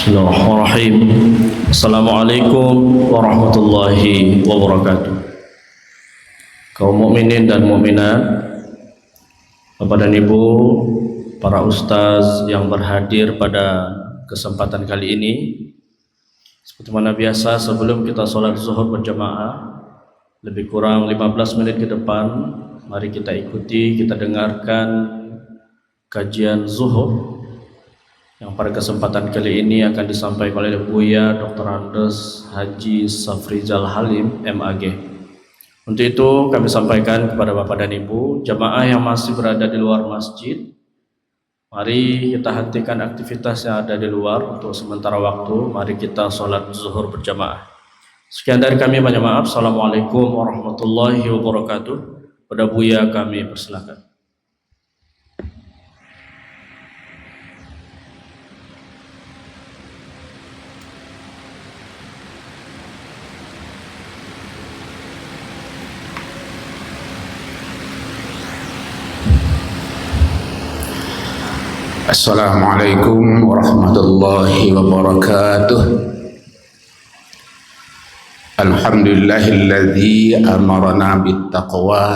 Bismillahirrahmanirrahim. Assalamualaikum warahmatullahi wabarakatuh. Kaum mukminin dan mukminat, Bapak dan Ibu, para ustaz yang berhadir pada kesempatan kali ini, seperti mana biasa sebelum kita sholat zuhur berjamaah, lebih kurang 15 menit ke depan, mari kita ikuti, kita dengarkan kajian zuhur yang pada kesempatan kali ini akan disampaikan oleh Buya Dr. Andes Haji Safrizal Halim MAG. Untuk itu kami sampaikan kepada Bapak dan Ibu jamaah yang masih berada di luar masjid, mari kita hentikan aktivitas yang ada di luar untuk sementara waktu. Mari kita sholat zuhur berjamaah. Sekian dari kami, banyak maaf. Assalamualaikum warahmatullahi wabarakatuh. Pada Buya kami persilakan. Assalamualaikum warahmatullahi wabarakatuh. Alhamdulillahilladzi amarna bittaqwa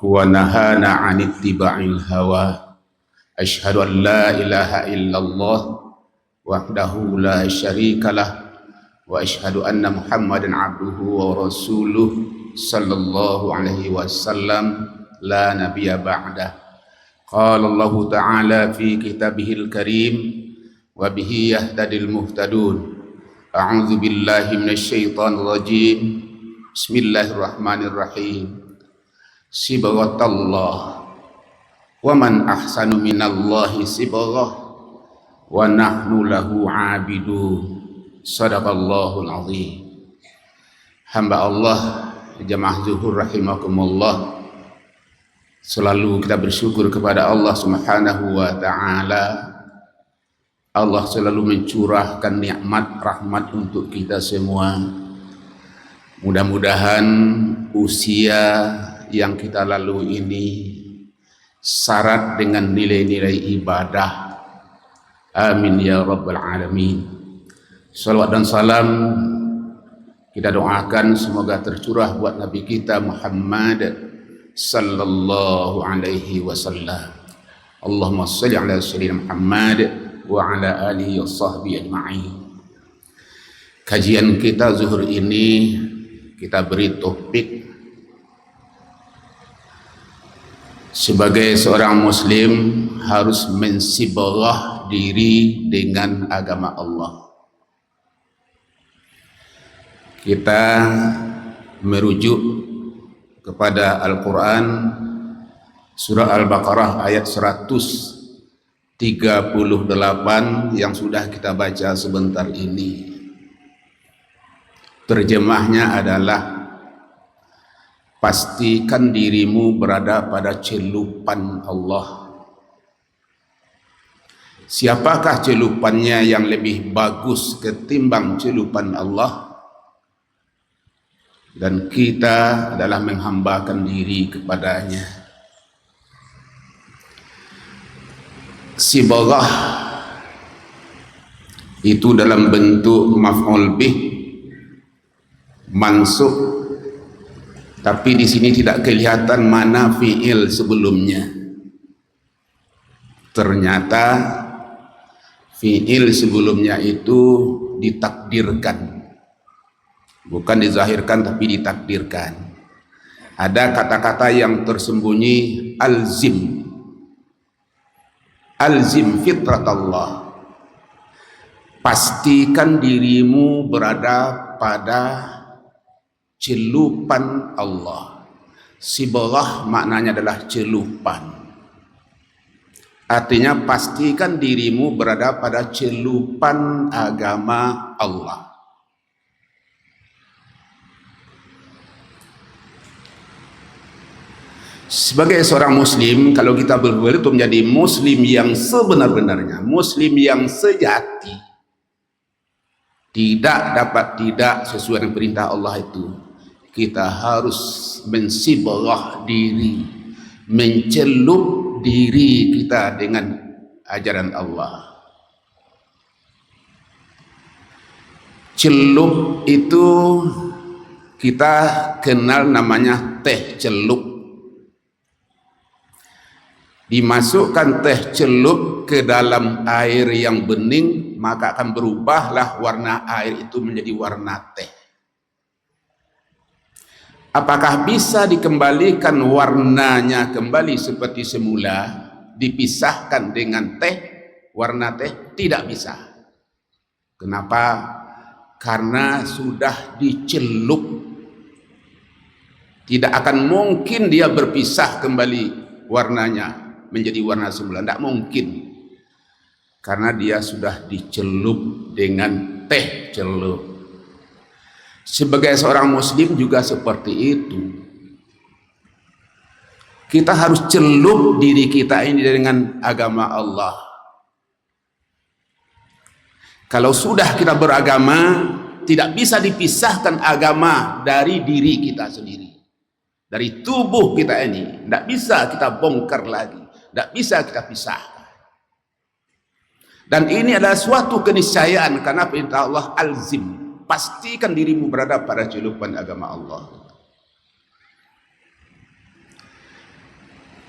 wa nahana 'anil ittiba'il hawa. Asyhadu an la ilaha illallah wahdahu la syarikalah wa asyhadu anna Muhammadan 'abduhu wa rasuluh sallallahu alaihi wasallam la nabiyya ba'dah. قال الله تعالى في كتابه الكريم وبه يهتدي المهتدون أعوذ بالله من الشيطان الرجيم بسم الله الرحمن الرحيم صبغة الله ومن أحسن من الله صبغة ونحن له عابدون صدق الله العظيم. Hamba Allah, jamaah zuhur rahimakumullah, selalu kita bersyukur kepada Allah Subhanahu wa ta'ala. Allah selalu mencurahkan nikmat rahmat untuk kita semua. Mudah-mudahan usia yang kita lalui ini syarat dengan nilai-nilai ibadah. Amin ya rabbal alamin. Salawat dan salam kita doakan semoga tercurah buat Nabi kita Muhammad sallallahu alaihi wasallam. Allahumma shalli ala sayyidina Muhammad wa ala alihi wa sahbihi ajma'in. Kajian kita zuhur ini kita beri topik sebagai seorang muslim harus mensibarah diri dengan agama Allah. Kita merujuk kepada Al-Quran surah Al-Baqarah ayat 138 yang sudah kita baca sebentar ini. Terjemahnya adalah pastikan dirimu berada pada celupan Allah. Siapakah celupannya yang lebih bagus ketimbang celupan Allah? Dan kita adalah menghambakan diri kepadanya. Sibarah itu dalam bentuk maf'ul bih mansub, tapi di sini tidak kelihatan mana fi'il sebelumnya. Ternyata fi'il sebelumnya itu ditakdirkan, bukan dizahirkan tapi ditakdirkan. Ada kata-kata yang tersembunyi, alzim, alzim fitratallah, pastikan dirimu berada pada celupan Allah. Sibarah maknanya adalah celupan, artinya pastikan dirimu berada pada celupan agama Allah. Sebagai seorang muslim, kalau kita berbuat itu menjadi muslim yang sebenar-benarnya, muslim yang sejati, tidak dapat tidak sesuai dengan perintah Allah itu, kita harus mensibarah diri, mencelup diri kita dengan ajaran Allah. Celup itu kita kenal namanya teh celup. Dimasukkan teh celup ke dalam air yang bening, maka akan berubahlah warna air itu menjadi warna teh. Apakah bisa dikembalikan warnanya kembali seperti semula, dipisahkan dengan teh, warna teh? Tidak bisa. Kenapa? Karena sudah dicelup. Tidak akan mungkin dia berpisah kembali warnanya menjadi warna semula. Tidak mungkin. Karena dia sudah dicelup dengan teh celup. Sebagai seorang muslim juga seperti itu. Kita harus celup diri kita ini dengan agama Allah. Kalau sudah kita beragama, tidak bisa dipisahkan agama dari diri kita sendiri. Dari tubuh kita ini. Tidak bisa kita bongkar lagi. Tidak bisa kita pisahkan. Dan ini adalah suatu keniscayaan karena perintah Allah alzim. Pastikan dirimu berada pada celupan agama Allah.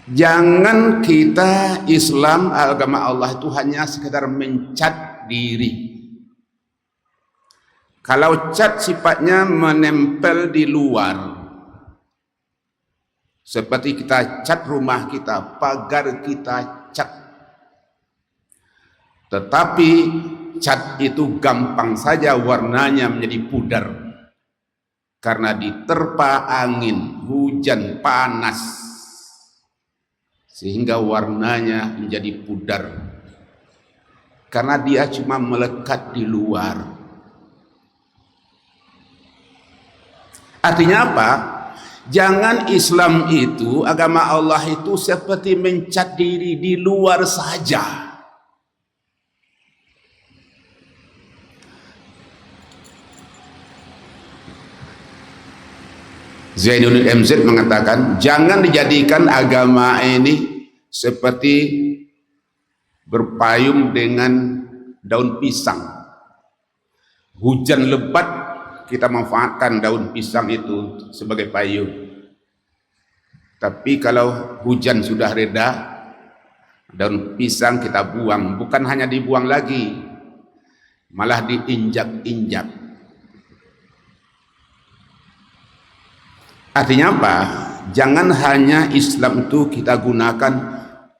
Jangan kita Islam agama Allah itu hanya sekedar mencat diri. Kalau cat sifatnya menempel di luar, seperti kita cat rumah kita, pagar kita cat. Tetapi cat itu gampang saja warnanya menjadi pudar karena diterpa angin, hujan, panas, sehingga warnanya menjadi pudar karena dia cuma melekat di luar. Artinya apa? Jangan Islam itu, agama Allah itu seperti mencat diri di luar saja. Zainuddin MZ mengatakan, jangan dijadikan agama ini seperti berpayung dengan daun pisang. Hujan lebat, kita manfaatkan daun pisang itu sebagai payung. Tapi kalau hujan sudah reda, daun pisang kita buang. Bukan hanya dibuang lagi, malah diinjak-injak. Artinya apa? Jangan hanya Islam itu kita gunakan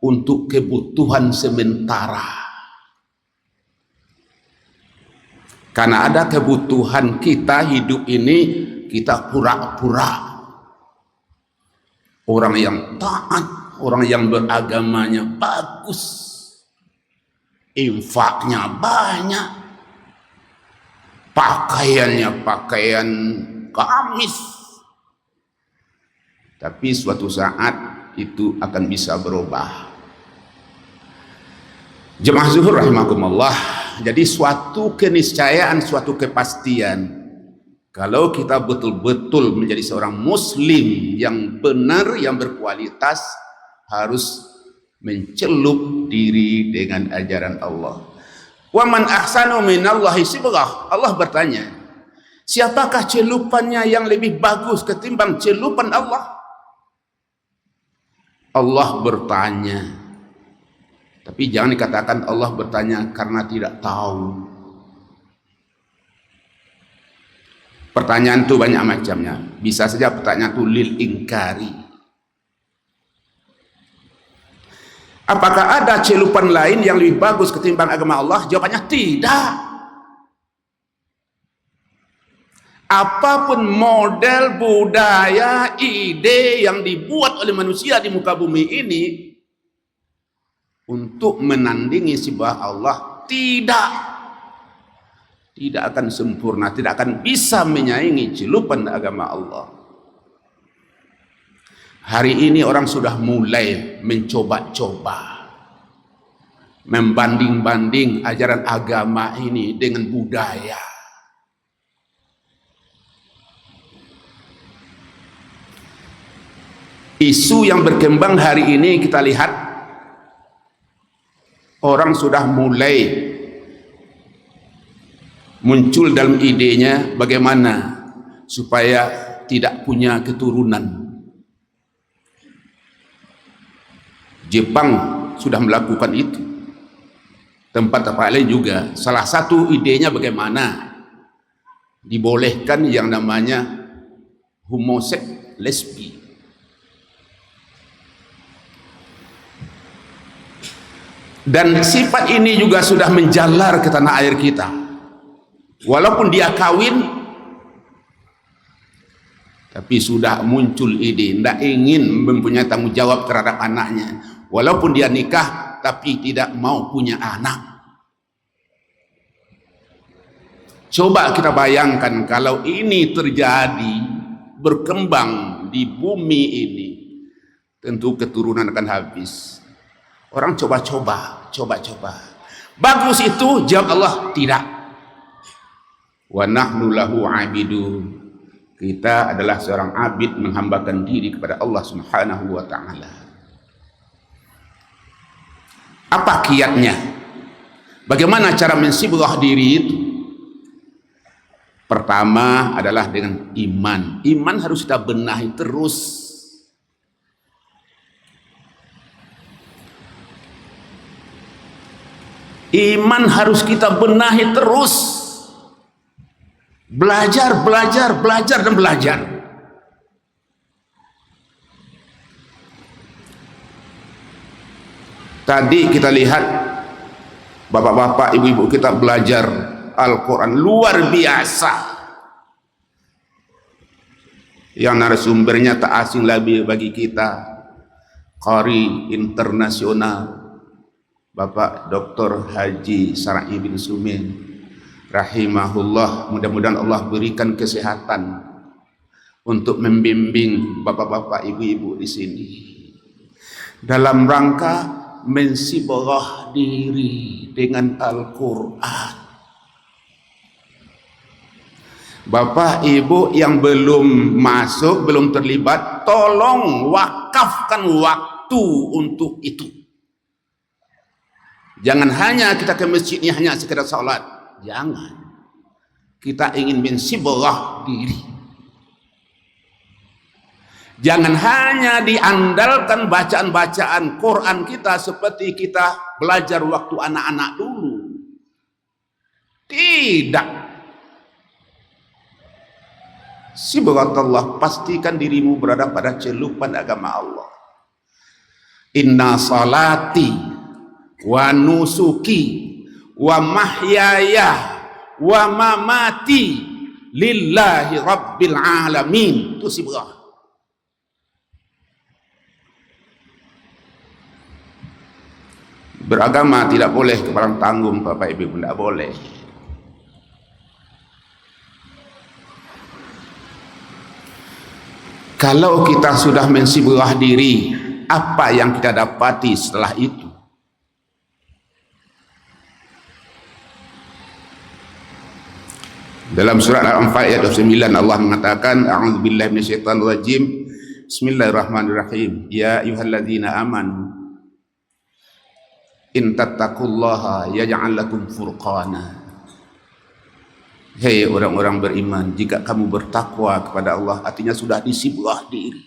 untuk kebutuhan sementara. Karena ada kebutuhan kita hidup ini, kita pura-pura orang yang taat, orang yang beragamanya bagus, infaknya banyak, pakaiannya pakaian gamis. Tapi suatu saat itu akan bisa berubah. Jemaah zuhur rahimakumullah. Jadi suatu keniscayaan, suatu kepastian. Kalau kita betul-betul menjadi seorang muslim yang benar, yang berkualitas, harus mencelup diri dengan ajaran Allah. Wa man ahsanu minallahi sibghah. Allah bertanya, siapakah celupannya yang lebih bagus ketimbang celupan Allah? Allah bertanya. Tapi jangan dikatakan Allah bertanya karena tidak tahu. Pertanyaan itu banyak macamnya. Bisa saja pertanyaan itu lil ingkari. Apakah ada celupan lain yang lebih bagus ketimbang agama Allah? Jawabannya tidak. Apapun model, budaya, ide yang dibuat oleh manusia di muka bumi ini untuk menandingi sembah Allah, tidak akan sempurna, tidak akan bisa menyaingi celupan agama Allah. Hari ini orang sudah mulai mencoba-coba, membanding-banding ajaran agama ini dengan budaya. Isu yang berkembang hari ini kita lihat, orang sudah mulai muncul dalam idenya bagaimana supaya tidak punya keturunan. Jepang sudah melakukan itu, tempat lain juga. Salah satu idenya bagaimana dibolehkan yang namanya homoseks, lesbi. Dan sifat ini juga sudah menjalar ke tanah air kita. Walaupun dia kawin, tapi sudah muncul ide tidak ingin mempunyai tanggung jawab terhadap anaknya. Walaupun dia nikah, tapi tidak mau punya anak. Coba kita bayangkan kalau ini terjadi, berkembang di bumi ini, tentu keturunan akan habis. Orang coba-coba. Bagus itu, jawab Allah, tidak. Wa nahnu lahu abidun. Kita adalah seorang abid menghambakan diri kepada Allah Subhanahu wa taala. Apa kiatnya? Bagaimana cara mensibghah diri itu? Pertama adalah dengan iman. Iman harus kita benahi terus. Iman harus kita benahi terus. Belajar dan belajar. Tadi kita lihat bapak-bapak, ibu-ibu kita belajar Al-Quran luar biasa. Yang narasumbernya tak asing lagi bagi kita, qari internasional Bapak Dr. Haji Sarai bin Sumin rahimahullah. Mudah-mudahan Allah berikan kesehatan untuk membimbing bapak-bapak, ibu-ibu di sini dalam rangka mensibghah diri dengan Al-Quran. Bapak ibu yang belum masuk, belum terlibat, tolong wakafkan waktu untuk itu. Jangan hanya kita ke masjidnya hanya sekedar salat. Jangan. Kita ingin mensibghah diri. Jangan hanya diandalkan bacaan-bacaan Quran kita seperti kita belajar waktu anak-anak dulu. Tidak. Sibghatullah, pastikan dirimu berada pada celupan agama Allah. Inna salati wa nusuki wa mahyaya wa mamati lillahi rabbil alamin. Itu sibghah. Beragama tidak boleh kepalang tanggung, Bapak Ibu, tidak boleh. Kalau kita sudah mensibghah diri, apa yang kita dapati setelah itu? Dalam surat Al-Anfal ayat 29 Allah mengatakan, a'udzubillahi minasyaitonir rajim. Bismillahirrahmanirrahim. Ya ayyuhalladzina amanu in tattaqullaha yaj'al lakum furqana. Hei orang-orang beriman, jika kamu bertakwa kepada Allah, artinya sudah disibghah diri,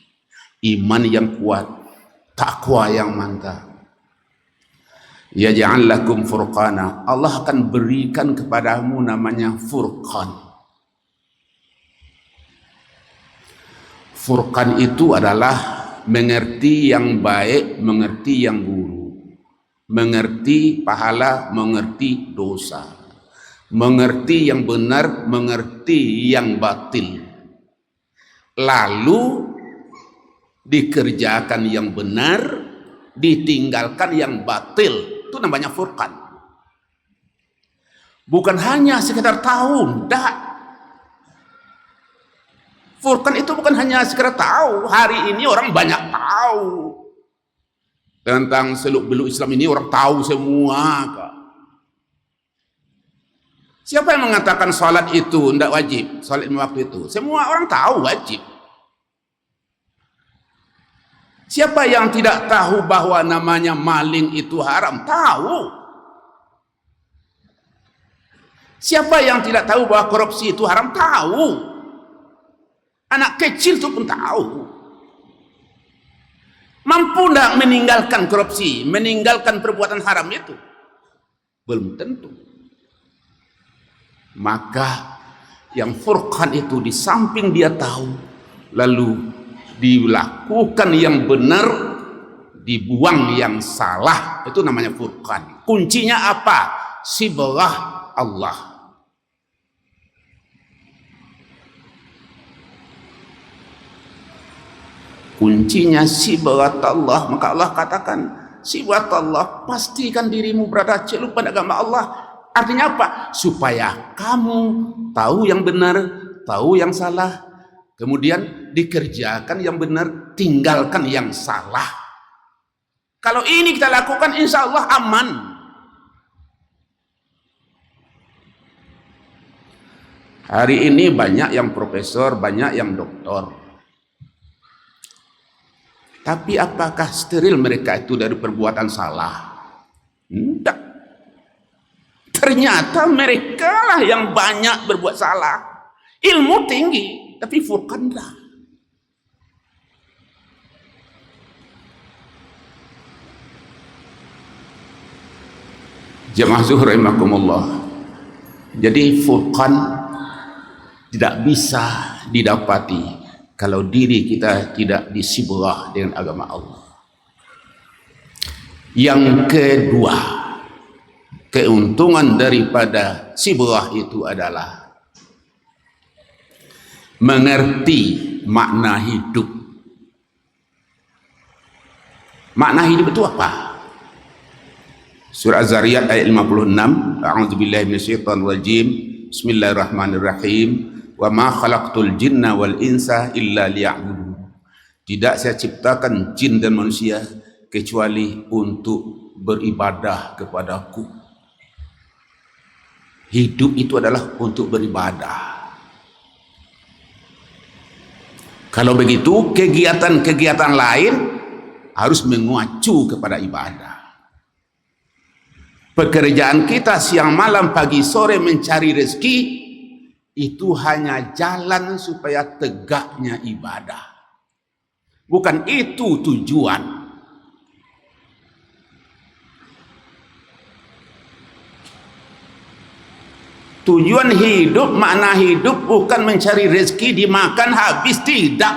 iman yang kuat, takwa yang mantap. Yaj'al lakum furqana, Allah akan berikan kepadamu namanya furqan. Furqan itu adalah mengerti yang baik, mengerti yang buruk, mengerti pahala, mengerti dosa, mengerti yang benar, mengerti yang batil, lalu dikerjakan yang benar, ditinggalkan yang batil. Itu namanya furqan. Bukan hanya sekedar tahu, tidak. Furqan itu bukan hanya sekedar tahu. Hari ini orang banyak tahu tentang seluk-beluk Islam ini, orang tahu semua, Kak. Siapa yang mengatakan salat itu tidak wajib, salat lima waktu itu? Semua orang tahu wajib. Siapa yang tidak tahu bahwa namanya maling itu haram? Tahu. Siapa yang tidak tahu bahwa korupsi itu haram? Tahu. Anak kecil itu pun tahu. Mampu tidak meninggalkan korupsi, meninggalkan perbuatan haram itu? Belum tentu. Maka yang furqan itu di samping dia tahu, lalu dilakukan yang benar, dibuang yang salah, itu namanya furqan. Kuncinya apa? Sibghah Allah. Kuncinya sibghat Allah. Maka Allah katakan, sibghat Allah, pastikan dirimu berada celup pada agama Allah. Artinya apa? Supaya kamu tahu yang benar, tahu yang salah, kemudian dikerjakan yang benar, tinggalkan yang salah. Kalau ini kita lakukan, insya Allah aman. Hari ini banyak yang profesor, banyak yang doktor. Tapi apakah steril mereka itu dari perbuatan salah? Tidak. Ternyata mereka lah yang banyak berbuat salah. Ilmu tinggi, tapi furqan tidak. Jamaah zuhur rahimakumullah. Jadi furqan tidak bisa didapati kalau diri kita tidak disibghah dengan agama Allah. Yang kedua, keuntungan daripada sibghah itu adalah mengerti makna hidup. Makna hidup itu apa? Surah Az-Zariyat ayat 56. A'udzubillahi minasyaitonir rajim. Bismillahirrahmanirrahim. Wa ma khalaqtul jinna wal insa illa liya'budun. Tidak saya ciptakan jin dan manusia kecuali untuk beribadah kepadaku. Hidup itu adalah untuk beribadah. Kalau begitu, kegiatan-kegiatan lain harus mengacu kepada ibadah. Pekerjaan kita siang malam pagi sore mencari rezeki itu hanya jalan supaya tegaknya ibadah. Bukan itu tujuan. Tujuan hidup, makna hidup bukan mencari rezeki dimakan habis, tidak.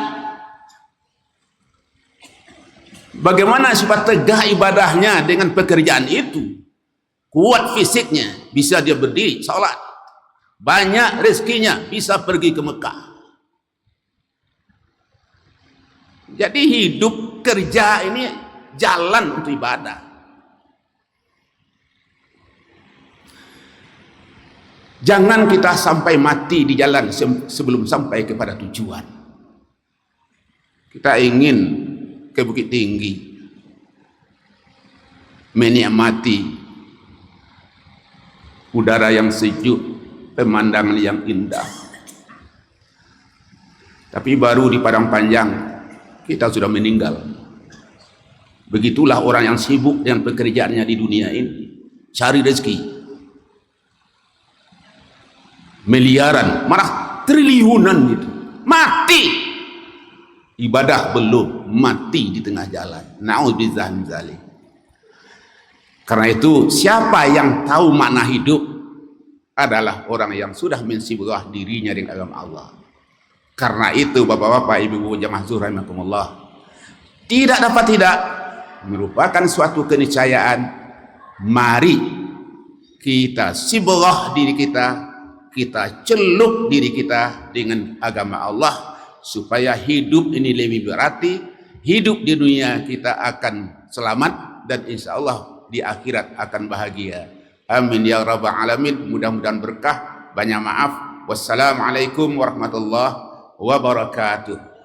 Bagaimana supaya tegak ibadahnya dengan pekerjaan itu? Kuat fisiknya, bisa dia berdiri salat. Banyak rezekinya, bisa pergi ke Mekah. Jadi hidup kerja ini jalan untuk ibadah. Jangan kita sampai mati di jalan sebelum sampai kepada tujuan. Kita ingin ke Bukit Tinggi, menikmati udara yang sejuk, pemandangan yang indah. Tapi baru di Padang Panjang kita sudah meninggal. Begitulah orang yang sibuk dengan pekerjaannya di dunia ini, cari rezeki miliaran, malah triliunan itu, mati ibadah belum, mati di tengah jalan. Na'udzubillah min dzalik. Karena itu siapa yang tahu makna hidup adalah orang yang sudah mensibghah dirinya dengan agama Allah. Karena itu bapak-bapak, ibu-ibu jamaah zuhur rahimakumullah, tidak dapat tidak merupakan suatu keniscayaan. Mari kita sibghah diri kita, kita celup diri kita dengan agama Allah, supaya hidup ini lebih berarti. Hidup di dunia kita akan selamat, dan insya Allah di akhirat akan bahagia. Amin ya rabbal alamin. Mudah-mudahan berkah. Banyak maaf. Wassalamualaikum warahmatullahi wabarakatuh.